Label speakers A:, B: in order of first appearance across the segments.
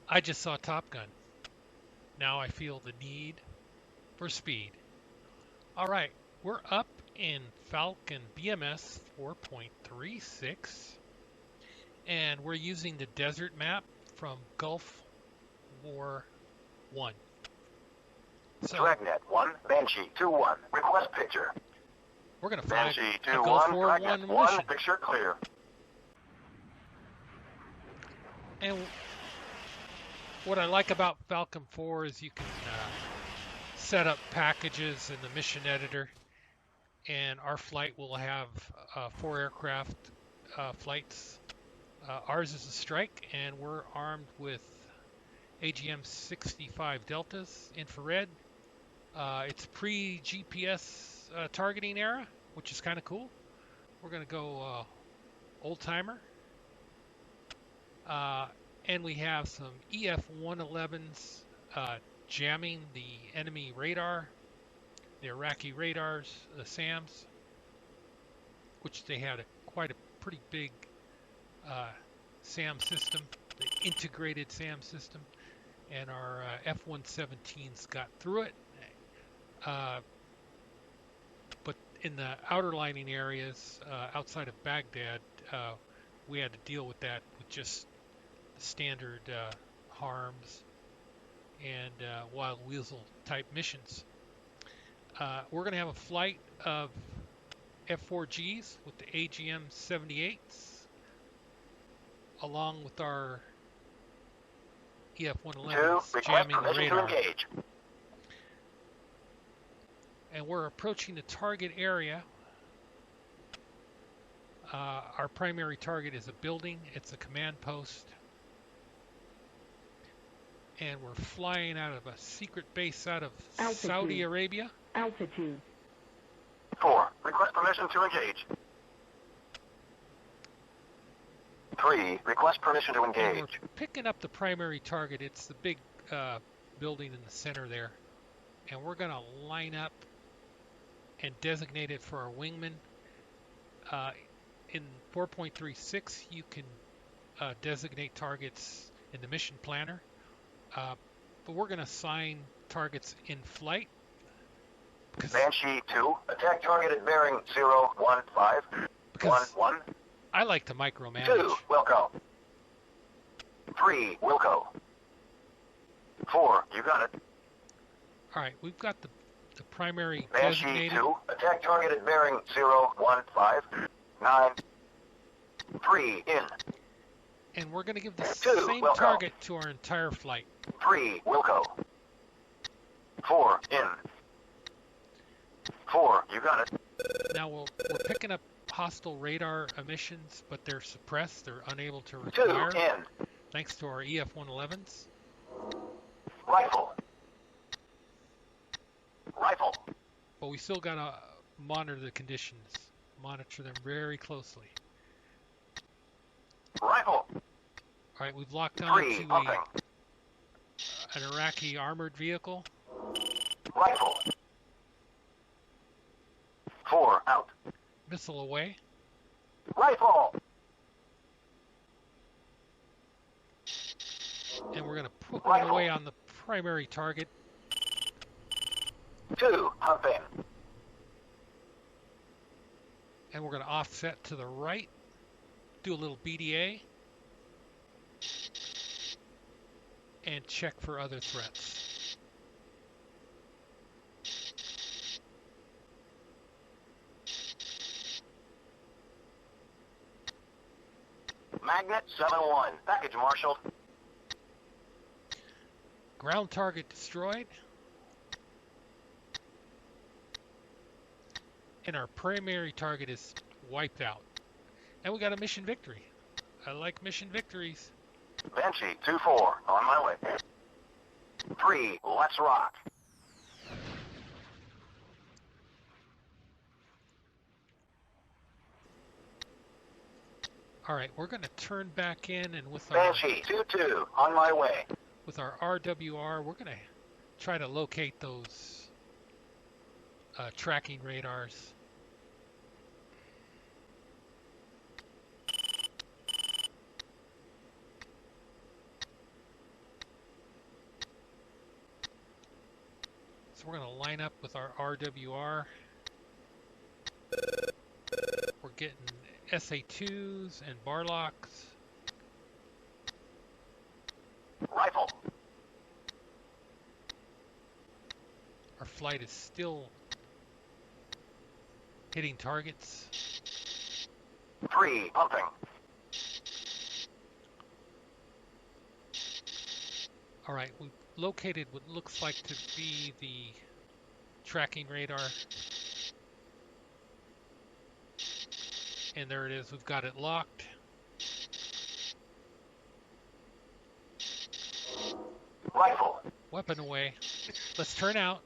A: I just saw Top Gun. Now I feel the need for speed. All right, we're up in Falcon BMS 4.36, and we're using the desert map from Gulf War 1. So
B: Dragnet 1, Banshee 2-1, request picture.
A: we're going to fly
B: Banshee
A: a Gulf
B: 2-1,
A: War
B: Dragnet
A: 1
B: 1,
A: mission.
B: picture clear.
A: And what I like about Falcon 4 is you can set up packages in the mission editor, and our flight will have 4 aircraft flights. Ours is a strike, and we're armed with AGM-65 Deltas, infrared. It's pre-GPS targeting era, which is kind of cool. We're going to go old-timer. And we have some EF-111s jamming the enemy radar, the Iraqi radars, the SAMs, which they had quite a pretty big SAM system, the integrated SAM system, and our F-117s got through it. But in the outer lining areas outside of Baghdad, we had to deal with that with just standard harms and wild weasel type missions. We're going to have a flight of F-4Gs with the AGM-78s along with our EF-111s jamming the radar. And we're approaching the target area. Our primary target is a building. It's a command post. And we're flying out of a secret base out of Saudi Arabia.
C: Altitude.
B: 4, request permission to engage. 3, request permission to
A: And
B: engage.
A: we're picking up the primary target. It's the big building in the center there. And we're going to line up and designate it for our wingman. In 4.36, you can designate targets in the mission planner. But we're going to assign targets in flight.
B: Banshee 2, attack target at bearing 015. 1-1.
A: I like to micromanage.
B: 2, Wilco. 3, Wilco. 4, you got it.
A: All right, we've got the primary
B: Banshee
A: designated.
B: 2, attack target at bearing 015. 9. 3, in.
A: And we're going to give the
B: 2,
A: same
B: Wilco.
A: target to our entire flight.
B: 3, Wilco. 4, in. 4, you got it.
A: Now we're picking up hostile radar emissions, but they're suppressed. They're unable to
B: 2,
A: require,
B: in.
A: thanks to our EF-111s.
B: Rifle. Rifle.
A: But we still got to monitor the conditions, monitor them very closely.
B: Rifle.
A: All right, we've locked on
B: 3,
A: to
B: pumping.
A: an Iraqi armored vehicle.
B: Rifle. 4, out.
A: Missile away.
B: Rifle.
A: And we're going to put one
B: Rifle.
A: away on the primary target.
B: 2, pumping.
A: And we're going to offset to the right. Do a little BDA. And check for other threats.
B: Magnet 7-1. Package marshaled.
A: Ground target destroyed. And our primary target is wiped out. And we got a mission victory. I like mission victories.
B: Banshee 2-4. On my way. 3, let's rock.
A: All right, we're going to turn back in, and with
B: Banshee 2-2. On my way.
A: our RWR, we're going to try to locate those tracking radars. So we're going to line up with our RWR. We're getting SA2s and Barlocks.
B: Rifle.
A: Our flight is still hitting targets.
B: 3, pumping.
A: All right, we've located what looks like to be the tracking radar. And there it is, we've got it locked.
B: Rifle.
A: Weapon away. Let's turn out.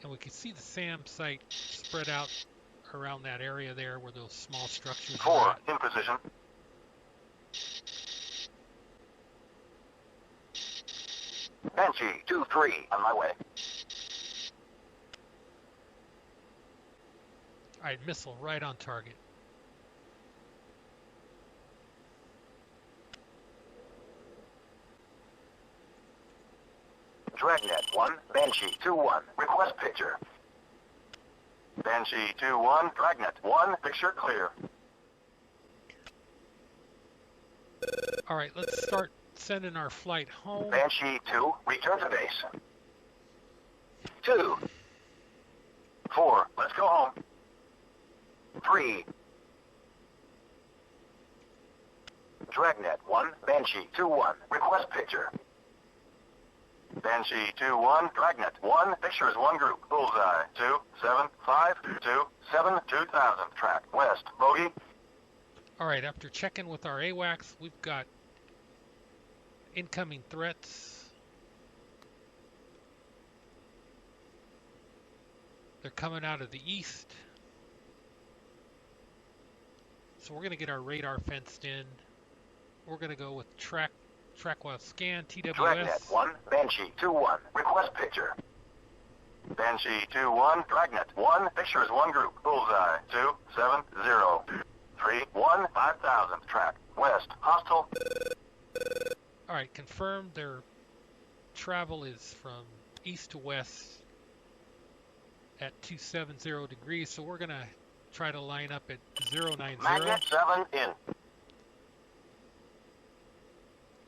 A: And we can see the SAM site spread out around that area there where those small structures
B: 4,
A: are at.
B: in position. Banshee 2-3 on my way.
A: All right, missile right on target.
B: Dragnet 1, Banshee 2-1. Request picture. Banshee 2-1, Dragnet 1, picture clear.
A: All right, let's start sending our flight home.
B: Banshee 2, return to base. 2. 4, let's go home. 3. Dragnet 1, Banshee 2-1, request picture. Banshee 2-1, Dragnet 1, picture is 1 group. Bullseye 2, 7, 5, 2, 7, 2000, track west, bogey.
A: All right, after checking with our AWACS, we've got incoming threats. They're coming out of the east. So we're going to get our radar fenced in. We're going to go with track while scan, TWS.
B: Dragnet 1, Banshee 2-1, request picture. Banshee 2-1, Dragnet 1, picture is 1 group. Bullseye 2, 7, 0, 3, 1, 5000, track west, hostile.
A: All right, confirmed their travel is from east to west at 270 degrees. So we're going to try to line up at 090
B: Magnet 7 in.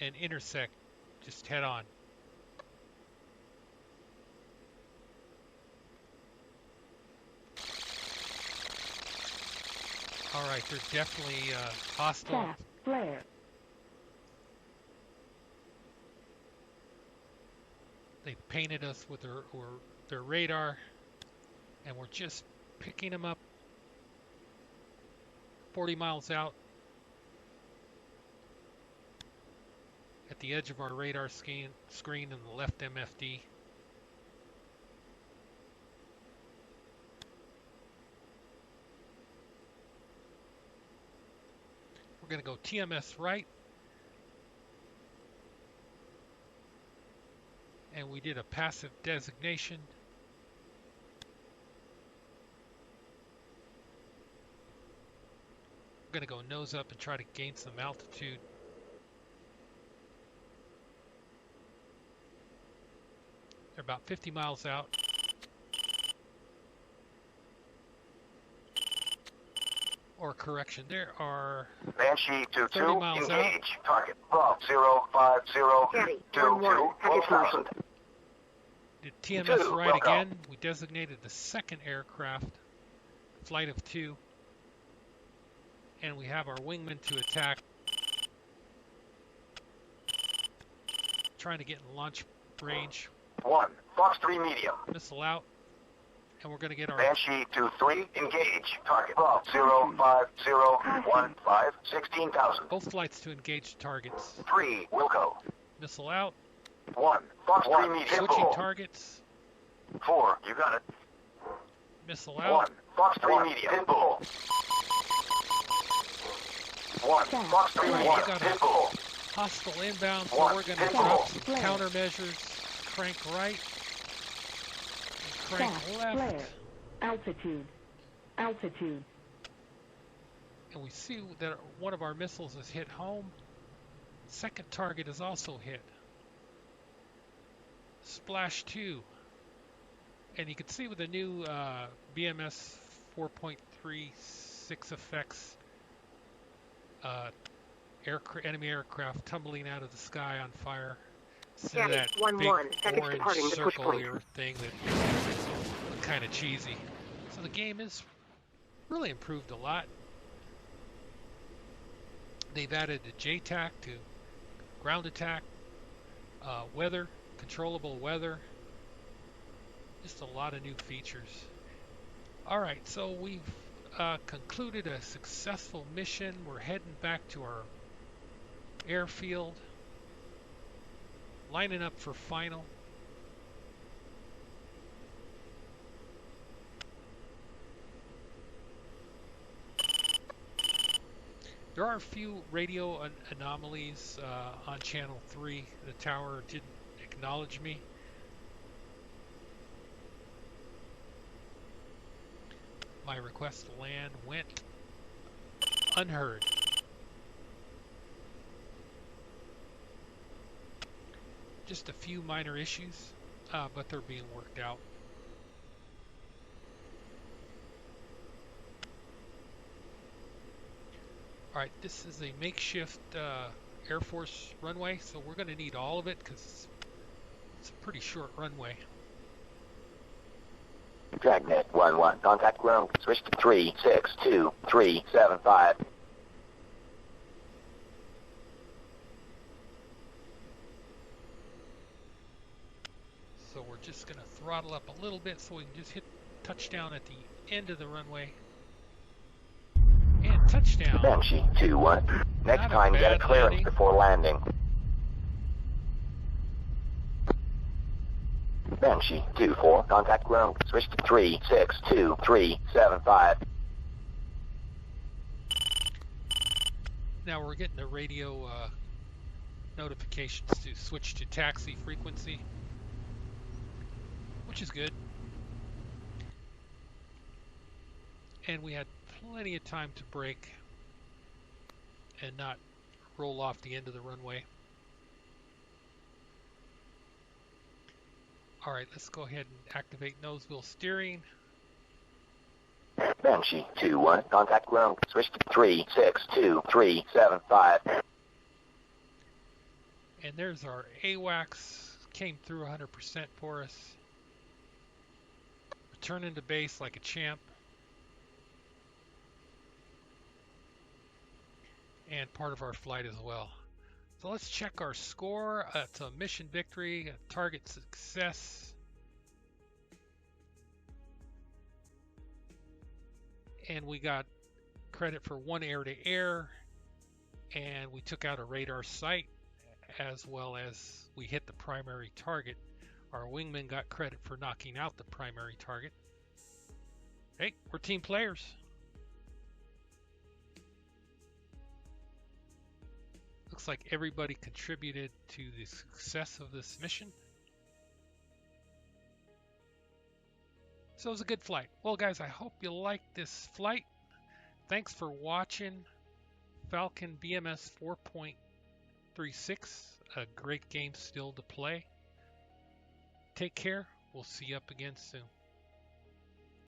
A: and intersect just head on. All right, they're definitely hostile.
C: Fast flare.
A: They painted us with their radar, and we're just picking them up 40 miles out at the edge of our radar screen in the left MFD. We're going to go TMS right. And we did a passive designation. We're going to go nose up and try to gain some altitude. They're about 50 miles out. Or correction, there are
B: Banshee 2-2,
A: 30 miles out.
B: engage. Target Bravo 050 22 4000.
A: Did TMS
B: Two,
A: right
B: welcome.
A: again. We designated the second aircraft, flight of 2. And we have our wingman to attack. Trying to get in launch range.
B: 1, Fox 3 medium.
A: Missile out. And we're going to get our
B: Banshee 2-3, engage. Target Bravo 05015 16,000.
A: both flights to engage targets.
B: 3, Wilco.
A: Missile out.
B: 1, Fox 3 medium.
A: Switching targets.
B: 4, you got it.
A: Missile
B: 1,
A: out.
B: Fox 3 medium. Pinball. 1, Fox 3
A: Alright,
B: medium.
A: we got a
B: Pinball.
A: hostile inbound, so
B: One,
A: we're going to
B: pinball.
A: drop some countermeasures. Crank right. crank left.
C: Flare. Altitude. Altitude.
A: And we see that one of our missiles has hit home. Second target is also hit. Splash 2. And you can see with the new BMS 4.36 effects, enemy aircraft tumbling out of the sky on fire. Instead of that big orange circular thing that looked kind of cheesy. So the game is really improved a lot. They've added the JTAC to ground attack, weather, controllable weather, just a lot of new features. Alright, so we've concluded a successful mission. We're heading back to our airfield, lining up for final. There are a few radio anomalies on channel 3. The tower didn't acknowledge me. My request to land went unheard. Just a few minor issues, but they're being worked out. Alright, this is a makeshift Air Force runway, so we're going to need all of it because it's a pretty short runway.
B: Dragnet 1-1, contact ground, switch to 362-375.
A: So we're just going to throttle up a little bit so we can just hit touchdown at the end of the runway. And touchdown.
B: Banshee 2-1. Next
A: Not a
B: time, get a
A: bad
B: clearance
A: landing.
B: before landing. Banshee 2-4, contact ground, switch to 362-375.
A: Now we're getting the radio notifications to switch to taxi frequency, which is good. And we had plenty of time to brake and not roll off the end of the runway. Alright, let's go ahead and activate nose wheel steering.
B: Banshee 2-1, contact ground, switch to 362-375.
A: And there's our AWACS, came through 100% for us. Returning to base like a champ. And part of our flight as well. So let's check our score. It's a mission victory, a target success. And we got credit for 1 air-to-air, and we took out a radar site, as well as we hit the primary target. Our wingman got credit for knocking out the primary target. Hey, we're team players. Looks like everybody contributed to the success of this mission. So it was a good flight. Well, guys, I hope you liked this flight. Thanks for watching Falcon BMS 4.36. A great game still to play. Take care. We'll see you up again soon.